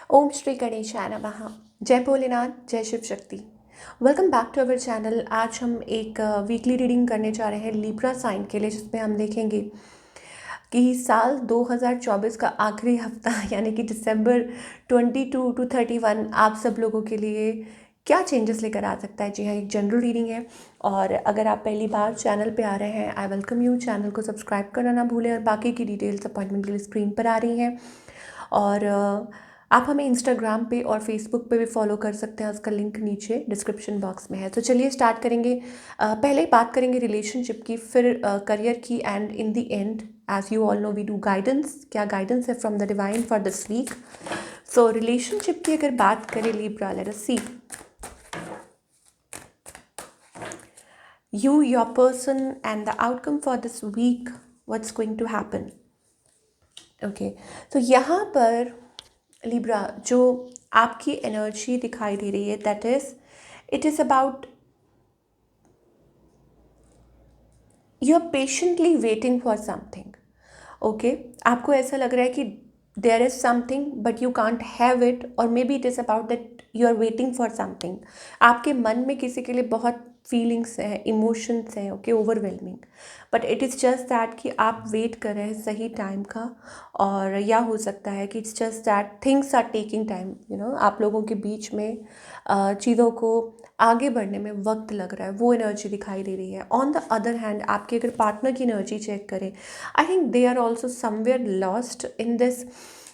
ओम श्री गणेशाय नमः। जय भोलेनाथ, जय Shiv Shakti. Welcome back to our channel. आज हम एक वीकली रीडिंग करने जा रहे हैं लिब्रा साइन के लिए, जिसमें हम देखेंगे कि साल 2024 का आखिरी हफ्ता यानी कि दिसंबर 22 टू 31 आप सब लोगों के लिए क्या चेंजेस लेकर आ सकता है। जी हाँ, एक जनरल रीडिंग है। और अगर आप पहली बार चैनल पे आ रहे हैं, आई वेलकम यू। चैनल को सब्सक्राइब करना ना भूलें और बाकी की डिटेल्स अपॉइंटमेंट के लिए स्क्रीन पर आ रही हैं। और आप हमें इंस्टाग्राम पे और फेसबुक पे भी फॉलो कर सकते हैं, उसका लिंक नीचे डिस्क्रिप्शन बॉक्स में है। तो चलिए स्टार्ट करेंगे। पहले बात करेंगे रिलेशनशिप की, फिर करियर की, and in the end as you all know we do guidance. क्या गाइडेंस है from the divine for this week. So relationship की अगर बात करें Libra, let us see you, your person, and the outcome for this week, what's going to happen. Okay, तो यहाँ पर Libra जो आपकी एनर्जी दिखाई दे रही है, that is it is about you are patiently waiting for something. Okay, आपको ऐसा लग रहा है कि there is something but you can't have it, और maybe it is about that you are waiting for something. आपके मन में किसी के लिए बहुत फीलिंग्स हैं, इमोशंस हैं, okay, overwhelming, but it is just that कि आप वेट कर रहे हैं सही टाइम का। और या हो सकता है कि it's just that things are taking time, you know, आप लोगों के बीच में चीज़ों को आगे बढ़ने में वक्त लग रहा है, वो एनर्जी दिखाई दे रही है। ऑन द अदर हैंड आपके अगर पार्टनर की एनर्जी चेक करें, I think they are also somewhere lost in this.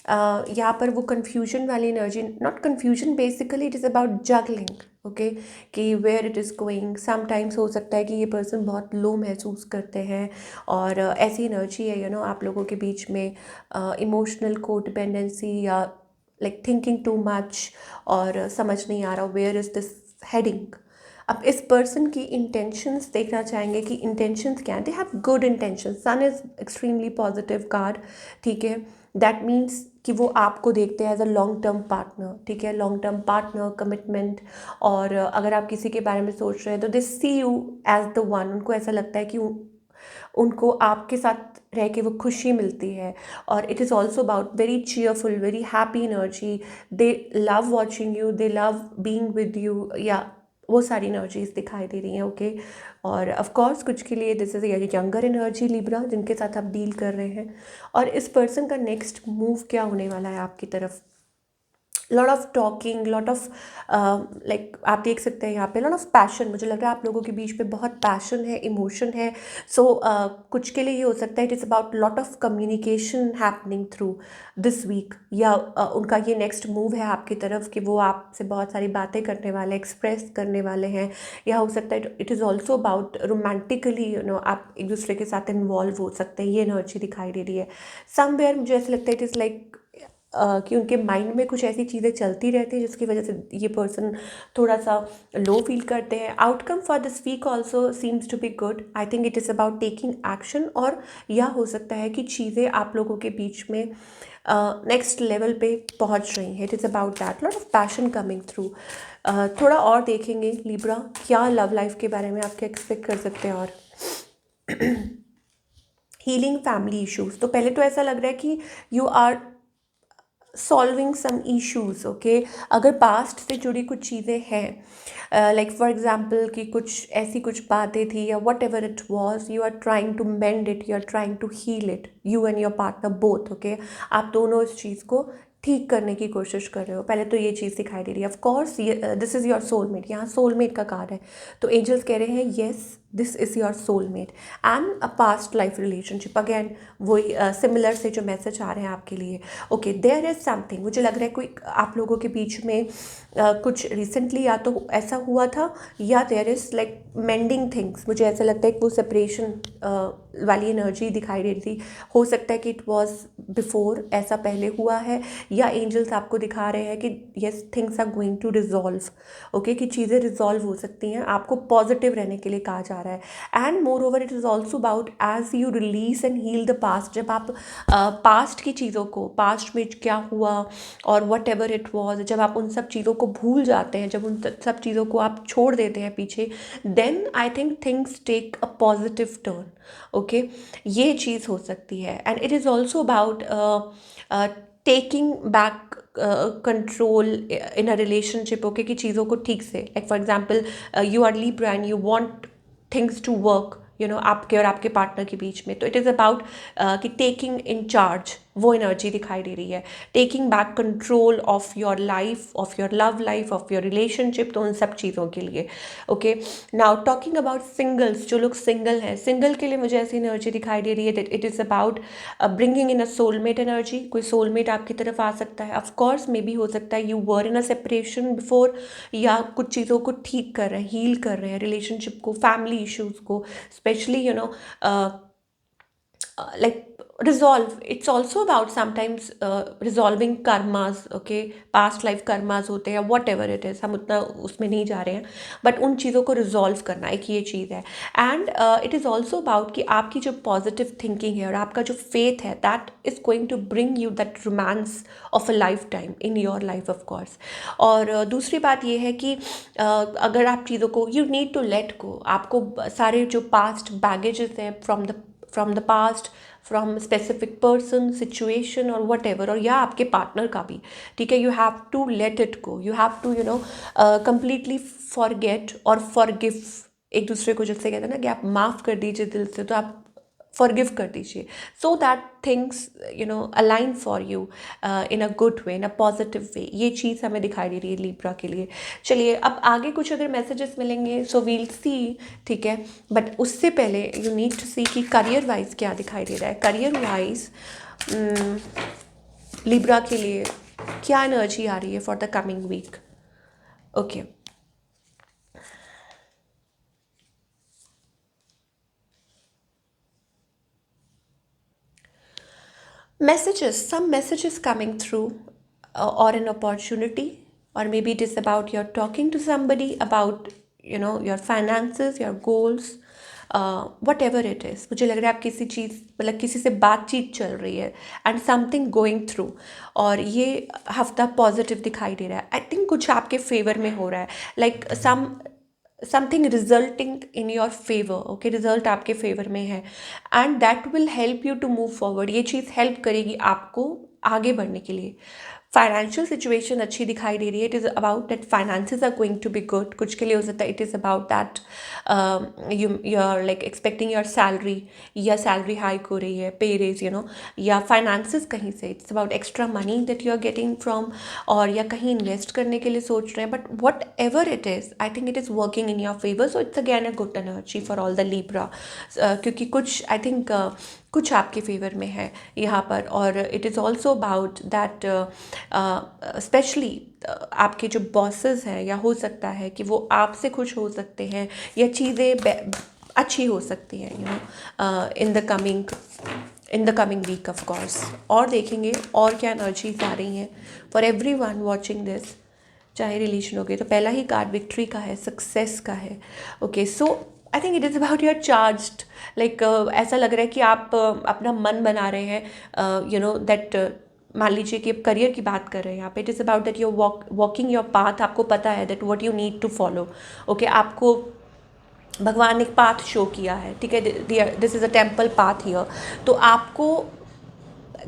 यहाँ पर वो कन्फ्यूजन वाली energy, not confusion, basically it is about juggling. Okay, कि where it is going. Sometimes हो सकता है कि ये पर्सन बहुत लो महसूस करते हैं, और ऐसी एनर्जी है, यू नो, आप लोगों के बीच में इमोशनल को डिपेंडेंसी या लाइक थिंकिंग टू मच, और समझ नहीं आ रहा वेयर इज़ दिस हेडिंग। अब इस पर्सन की इंटेंशंस देखना चाहेंगे कि इंटेंशंस क्या हैं। They have good intentions. Sun is extremely positive card, ठीक है। दैट मीन्स कि वो आपको देखते हैं as a long term partner, ठीक है, लॉन्ग टर्म पार्टनर, कमिटमेंट। और अगर आप किसी के बारे में सोच रहे हैं तो दे सी यू एज द वन। उनको ऐसा लगता है कि उनको आपके साथ रह के वो खुशी मिलती है। और it is also about very cheerful, very happy energy. They love watching you, they love being with you, या वो सारी एनर्जीज दिखाई दे रही हैं। ओके, और ऑफ कोर्स कुछ के लिए this is younger energy Libra, जिनके साथ आप डील कर रहे हैं। और इस पर्सन का नेक्स्ट मूव क्या होने वाला है आपकी तरफ। Lot of talking, lot of like आप देख सकते हैं यहाँ पे लॉट ऑफ पैशन। मुझे लग रहा है आप लोगों के बीच में बहुत पैशन है, इमोशन है। सो कुछ के लिए ये हो सकता है it is about lot of communication happening through this week, या उनका ये नेक्स्ट मूव है आपकी तरफ कि वो आपसे बहुत सारी बातें करने वाले, एक्सप्रेस करने वाले हैं। या हो सकता है it is also about romantically, you know, आप एक दूसरे के साथ इन्वॉल्व हो सकते हैं। ये एनर्जी दिखाई दे रही है। समवेयर मुझे ऐसा लगता है इट इज़ लाइक कि उनके माइंड में कुछ ऐसी चीज़ें चलती रहती हैं जिसकी वजह से ये पर्सन थोड़ा सा लो फील करते हैं। Outcome for this week also seems to be good. I think it is about taking action, और यह हो सकता है कि चीज़ें आप लोगों के बीच में नेक्स्ट लेवल पे पहुंच रही हैं। It is about that lot of passion coming through. थोड़ा और देखेंगे लिब्रा, क्या लव लाइफ के बारे में आप क्या एक्सपेक्ट कर सकते हैं। और हीलिंग फैमिली इश्यूज, तो पहले तो ऐसा लग रहा है कि you are solving some issues. Okay, अगर पास्ट से जुड़ी कुछ चीज़ें हैं, लाइक फॉर एग्जाम्पल कि कुछ ऐसी कुछ बातें थी, या whatever it was, you are trying to mend it, you are trying to heal it, you and your partner both. Okay, आप दोनों इस चीज़ को ठीक करने की कोशिश कर रहे हो। पहले तो ये चीज़ दिखाई दे रही है। Of course this is your soulmate. यहाँ सोलमेट का कार्ड है, तो एंजल्स कह रहे हैं yes this is your soulmate and a past life relationship. Again वही सिमिलर से जो मैसेज आ रहे हैं आपके लिए। ओके, देयर इज़ समथिंग, मुझे लग रहा है कोई आप लोगों के बीच में कुछ रिसेंटली या तो ऐसा हुआ था, या there is like mending things. मुझे ऐसा लगता है कि वो सेपरेशन वाली एनर्जी दिखाई दे रही थी। हो सकता है कि इट वॉज बिफोर, ऐसा पहले हुआ है, या एंजल्स आपको दिखा रहे हैं कि yes things are going to resolve. Okay, कि चीज़ें रिजॉल्व हो सकती हैं। आपको पॉजिटिव रहने के लिए कहा जा रहा है। And moreover it is also about as you release and heal the past. जब आप पास्ट की चीज़ों को, पास्ट में क्या हुआ और वट एवर इट वॉज, जब आप उन सब चीज़ों को भूल जाते हैं, जब उन सब चीज़ों को आप छोड़ देते हैं पीछे, then I think things take a positive turn. Okay, ये चीज़ हो सकती है। And it is also about taking back control in a relationship, okay, कि चीज़ों को ठीक से, like for example you are Libra and you want things to work, आपके और आपके पार्टनर के बीच में, तो इट इज़ अबाउट कि टेकिंग इन चार्ज, वो एनर्जी दिखाई दे रही है, taking back control of your life, of your love life, of your relationship, तो उन सब चीज़ों के लिए। Okay, now talking about singles, जो लोग सिंगल हैं, सिंगल के लिए मुझे ऐसी एनर्जी दिखाई दे रही है that it is about bringing in a soulmate energy. कोई सोलमेट आपकी तरफ आ सकता है, ऑफकोर्स मे बी हो सकता है you were in a separation before, या कुछ चीज़ों को ठीक कर रहे हैं, हील कर रहे हैं रिलेशनशिप को, फैमिली इश्यूज़ को, specially like resolve. It's also about sometimes resolving karmas, okay, past life karmas होते हैं, whatever it is, हम उतना उसमें नहीं जा रहे हैं, बट उन चीज़ों को रिजॉल्व करना एक ये चीज़ है। And it is also about कि आपकी जो पॉजिटिव थिंकिंग है और आपका जो फेथ है, that is going to bring you that romance of a lifetime in your life, of course. और दूसरी बात ये है कि अगर आप चीज़ों को, you need to let go, आपको सारे जो पास्ट बैगेजेस हैं from the past, from specific person, situation और वट एवर, और या आपके पार्टनर का भी, ठीक है, you have to let it go, you have to completely forget और फॉरगिव एक दूसरे को, जैसे कहते हैं ना कि आप माफ़ कर दीजिए दिल से, तो आप फॉरगिव कर दीजिए, so that things align for you in a good way, in a positive way. ये चीज़ हमें दिखाई दे रही है लिब्रा के लिए। चलिए, अब आगे कुछ अगर मैसेजेस मिलेंगे सो वील सी, ठीक है, बट उससे पहले यू नीड टू सी कि करियर वाइज क्या दिखाई दे रहा है। करियर वाइज लिब्रा के लिए क्या एनर्जी आ रही है for the coming week. Okay, messages, some messages coming through, or an opportunity, or maybe it is about you're talking to somebody about your finances, your goals, what ever it is. मुझे लग रहा है आप किसी चीज़, मतलब किसी से बातचीत चल रही है एंड समथिंग गोइंग थ्रू, और ये हफ्ता पॉजिटिव दिखाई दे रहा है। आई थिंक कुछ आपके फेवर में हो रहा है, like something resulting in your favour, okay, result आपके फेवर में है, and that will help you to move forward. ये चीज़ हेल्प करेगी आपको आगे बढ़ने के लिए। फाइनेंशियल सिचुएशन अच्छी दिखाई दे रही है, it is about that finances are going to be good. कुछ के लिए हो सकता है it is about that you are like expecting your salary, या सैलरी हाइक हो रही है, पे रेज, या फाइनेंसेस कहीं से, it's about extra money that you are getting from, और या कहीं इन्वेस्ट करने के लिए सोच रहे हैं, but what ever it is, I think it is working in your favour, so it's again a good energy for all the Libra, क्योंकि कुछ आई थिंक कुछ आपके फेवर में है यहाँ पर। और it is also about that specially आपके जो बॉसेस हैं, या हो सकता है कि वो आपसे खुश हो सकते हैं, या चीज़ें अच्छी हो सकती हैं in the coming week, of course. और देखेंगे और क्या एनर्जीज आ रही हैं for everyone watching this, चाहे रिलेशन हो गए। तो पहला ही कार्ड विक्ट्री का है, सक्सेस का है। Okay, so I think it is about your charged, like ऐसा लग रहा है कि आप अपना मन बना रहे हैं, दैट मान लीजिए कि आप करियर की बात कर रहे हैं यहाँ पे, it is about that your walking your path. आपको पता है that what you need to follow, okay, आपको भगवान ने एक पाथ शो किया है, ठीक है, this is a temple path here, तो आपको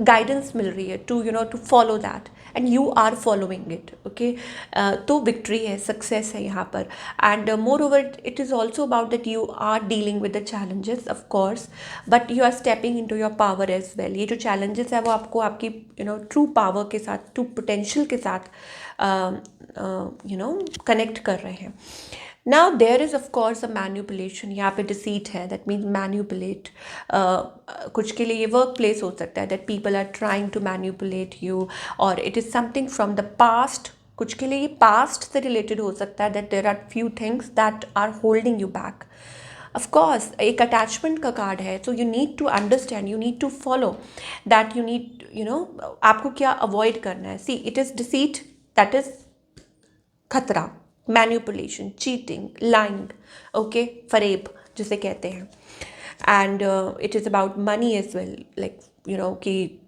गाइडेंस मिल रही है to follow that, and you are following it, okay. तो विक्ट्री है, सक्सेस है यहाँ पर। And moreover it is also about that you are dealing with the challenges, of course, but you are stepping into your power as well. ये जो challenges है वो आपको आपकी ट्रू पावर के साथ, ट्रू पोटेंशियल के साथ कनेक्ट कर रहे हैं। Now there is of course a manipulation, यहाँ पे डिसीट है, दैट मीन्स मैन्युपुलेट। कुछ के लिए ये वर्क प्लेस हो सकता है that people are trying to manipulate you, और it is something from the past. कुछ के लिए ये पास्ट से रिलेटेड हो सकता है, that there are few things that are holding you back. Of course एक अटैचमेंट का कार्ड है, so you need to understand, you need to follow that, you need आपको क्या अवॉइड करना है। See, it is deceit, that is खतरा, manipulation, cheating, lying, okay, फरेब जिसे कहते हैं। And it is about money as well, like कि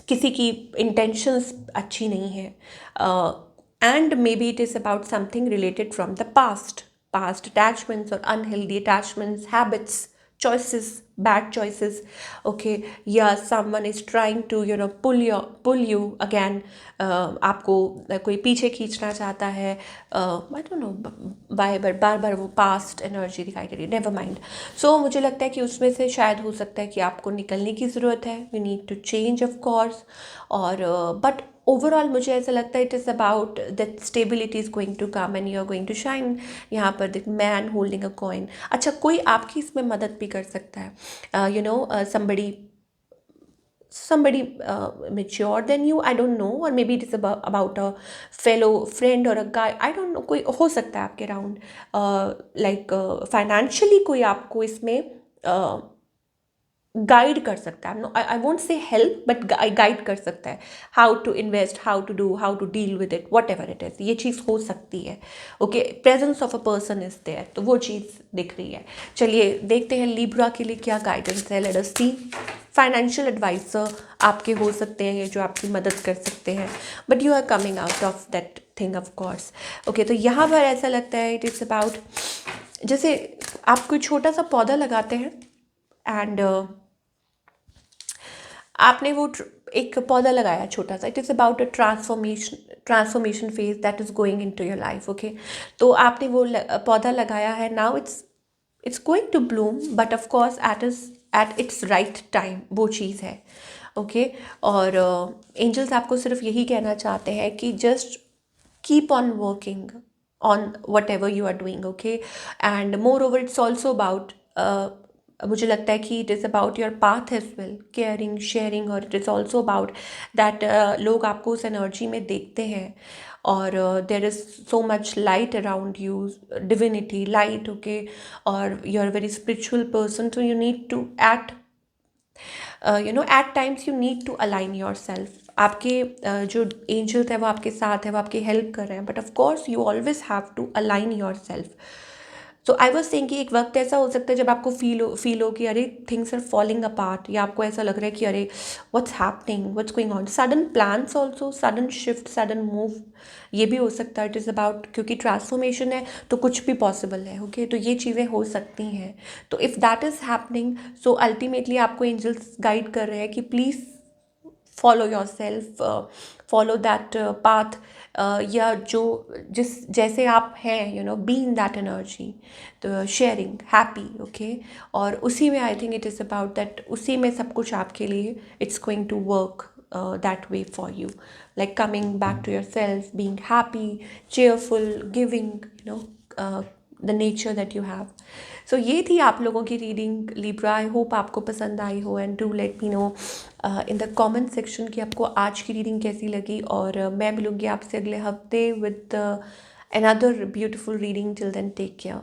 किसी की इंटेंशंस अच्छी नहीं है, and may be it is about something related from the past attachments और unhealthy attachments, habits, choices, bad choices, okay, या someone is trying to pull you again, आपको कोई पीछे खींचना चाहता है, आई डोंट नो बार बार वो पास्ट एनर्जी दिखाई दे रही है, नेवर माइंड। सो मुझे लगता है कि उसमें से शायद हो सकता है कि आपको निकलने की ज़रूरत है, you need to change of course. और बट ओवरऑल मुझे ऐसा लगता है it is about that stability is going to come and you are going to shine. यहाँ पर the man holding a coin, अच्छा कोई आपकी इसमें मदद भी कर सकता है, somebody mature than you, I don't know, or maybe it is about a fellow friend or a guy, I don't know, कोई हो सकता है आपके अराउंड, लाइक फाइनेंशियली कोई आपको इसमें गाइड कर सकता है। I won't say help but guide कर सकता है, how to invest, how to do, how to deal with it, whatever it is, ये चीज़ हो सकती है। Okay, presence of a person is there, तो वो चीज़ दिख रही है। चलिए देखते हैं लिब्रा के लिए क्या गाइडेंस है। लेट अस सी। फाइनेंशियल एडवाइज़र आपके हो सकते हैं ये, जो आपकी मदद कर सकते हैं, but you are coming out of that thing of course. Okay, तो यहाँ पर ऐसा लगता है इट इज़ अबाउट, जैसे आप कोई छोटा सा पौधा लगाते हैं एंड आपने वो एक पौधा लगाया छोटा सा, it is about a transformation phase that is going into your life. Okay, तो आपने वो पौधा लगाया है, now it's going to bloom, but of course at its right time, वो चीज़ है। ओके, और एंजल्स आपको सिर्फ यही कहना चाहते हैं कि just keep on working on whatever you are doing, okay, and moreover it's also about मुझे लगता है कि it is about your path as well, caring, sharing, और it is also about that लोग आपको उस एनर्जी में देखते हैं और there is so much light around you, divinity light, okay, और you are very spiritual person, so you need to at times you need to align yourself। आपके जो एंजल्स है वो आपके साथ है, वो आपकी हेल्प कर रहे हैं, but of course you always have to align yourself. So I was thinking कि एक वक्त ऐसा हो सकता है जब आपको फील हो कि अरे थिंग्स आर फॉलिंग अपार्ट, या आपको ऐसा लग रहा है कि अरे what's happening, what's going on, sudden plans also, sudden shift, sudden move, ये भी हो सकता है। इट इज़ अबाउट, क्योंकि ट्रांसफॉर्मेशन है तो कुछ भी पॉसिबल है। ओके, तो ये चीज़ें हो सकती हैं। तो if that is happening, so ultimately आपको एंजल्स गाइड कर रहे हैं कि please follow yourself, follow that path, या जो जैसे आप हैं, बी इन दैट एनर्जी, तो शेयरिंग, हैप्पी, ओके, और उसी में I think it is about that, उसी में सब कुछ आपके लिए it's going to work that way for you, like coming back to yourself, being happy, cheerful, giving, the nature that you have। So ये थी आप लोगों की रीडिंग लिब्रा। आई होप आपको पसंद आई हो, and do let me know in the comment section कि आपको आज की रीडिंग कैसी लगी, और मैं मिलूँगी आपसे अगले हफ्ते with another beautiful reading। Till then, take care।